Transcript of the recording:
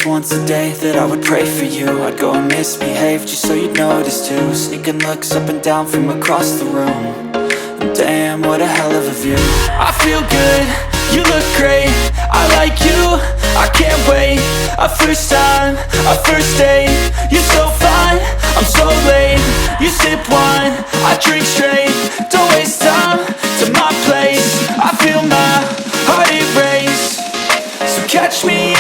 once a day that I would pray for you. I'd go and misbehave just so you'd notice too. Sneaking looks up and down from across the room. And damn, what a hell of a view. I feel good, you look great, I like you, I can't wait. A first time, a first date, you're so fine, I'm so late. You sip wine, I drink straight. Don't waste time to my place. I feel my heart erase. So catch me